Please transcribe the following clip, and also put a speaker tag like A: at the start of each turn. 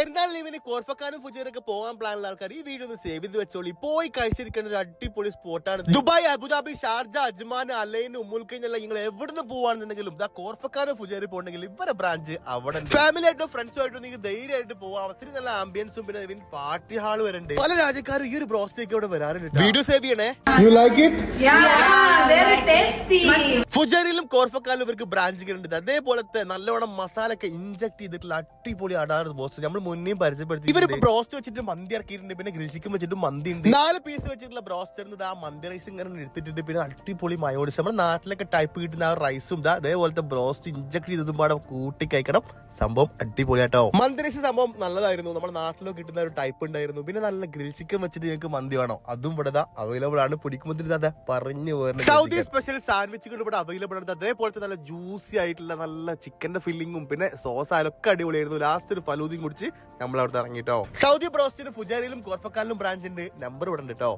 A: പെരുന്നാൾ ലീവിന് കോർഫക്കാനും ഫുജേറൊക്കെ പോകാൻ പ്ലാനുള്ള ആൾക്കാർ ഈ വീഡിയോ ഒന്ന് സേവ് ചെയ്ത് വെച്ചോളി. പോയി കഴിച്ചിരിക്കേണ്ട ഒരു അടിപൊളി സ്പോട്ടാണ്. Dubai, Abu Dhabi, Sharjah, Ajman, Al Ain, ഉമ്മുൽക്കൈനല്ല നിങ്ങൾ എവിടുന്ന് പോവാണെന്നുണ്ടെങ്കിലും കോർഫക്കാനും ഫുജേറി പോകണമെങ്കിൽ ഇവരെ ബ്രാഞ്ച് അവിടെ. ഫാമിലി ആയിട്ടോ ഫ്രണ്ട്സും ആയിട്ടോ നിങ്ങൾക്ക് ധൈര്യമായിട്ട് പോവാം. ഒത്തിരി നല്ല ആംബിയൻസും പിന്നെ പാർട്ടി ഹാൾ വരണ്ട്. പല രാജ്യക്കാരും ഈ ഒരു ബ്രോസ്റ്റേക്ക് ഇവിടെ വരാറുണ്ട്. വീഡിയോ സേവ് ചെയ്യണേ. ഫുജേറിയിലും കോർഫക്കാനും ഇവർക്ക് ബ്രാഞ്ചുകളുണ്ട്. അതേപോലത്തെ നല്ലോണം മസാല ഒക്കെ ഇൻജക്ട് ചെയ്തിട്ടുള്ള അടിപൊളി അടാറ് ബോസ്റ്റ് നമ്മൾ മുന്നേയും പരിചയപ്പെടുത്തി. ഇവരിപ്പോ ബ്രോസ്റ്റ് വെച്ചിട്ട് മന്തി ഇറക്കിയിട്ടുണ്ട്, പിന്നെ ഗ്രിൽ ചിക്കൻ വെച്ചിട്ട് മന്തി ഉണ്ട്. 4 പീസ് വെച്ചിട്ടുള്ള ബ്രോസ്റ്റ് ആ മന്തി റൈസ് ഇങ്ങനെ എടുത്തിട്ടുണ്ട്. പിന്നെ അടിപൊളി മയോണൈസ് നമ്മുടെ നാട്ടിലൊക്കെ ടൈപ്പ് കിട്ടുന്ന ആ റൈസും അതേപോലത്തെ ബ്രോസ്റ്റ് ഇൻജക്ട് ചെയ്തതും പാടെ കൂട്ടി കഴിക്കണം. സംഭവം അടിപൊളിയാട്ടോ. മന്തി റൈസ് സംഭവം നല്ലതായിരുന്നു. നമ്മുടെ നാട്ടിലോ കിട്ടുന്ന ഒരു ടൈപ്പ് ഉണ്ടായിരുന്നു. പിന്നെ നല്ല ഗ്രിൽ ചിക്കൻ വെച്ചിട്ട് നിങ്ങൾക്ക് മന്തി വേണോ അതും ഇവിടെ അവൈലബിൾ ആണ്. പിടിക്കുമ്പോൾ പറഞ്ഞു പോരുന്നത്. സൗദി സ്പെഷ്യൽ സാൻഡ്വിച്ചുകൾ ഇവിടെ അവൈലബിൾ ആണ്. അതേപോലത്തെ നല്ല ജ്യൂസി ആയിട്ടുള്ള നല്ല ചിക്കന്റെ ഫില്ലിങ്ങും പിന്നെ സോസ് ആയാലൊക്കെ അടിപൊളിയായിരുന്നു. ലാസ്റ്റ് ഒരു ഫലൂദയും കുടിച്ച് നമ്മൾ അവിടെ ഇറങ്ങിട്ടോ. സൗദി ബ്രോസ്റ്റിന് ഫുജാരിയിലും കോർഫക്കാലിലും ബ്രാഞ്ച് ഉണ്ട്. നമ്പർ ഇവിടെ ഉണ്ട് കേട്ടോ.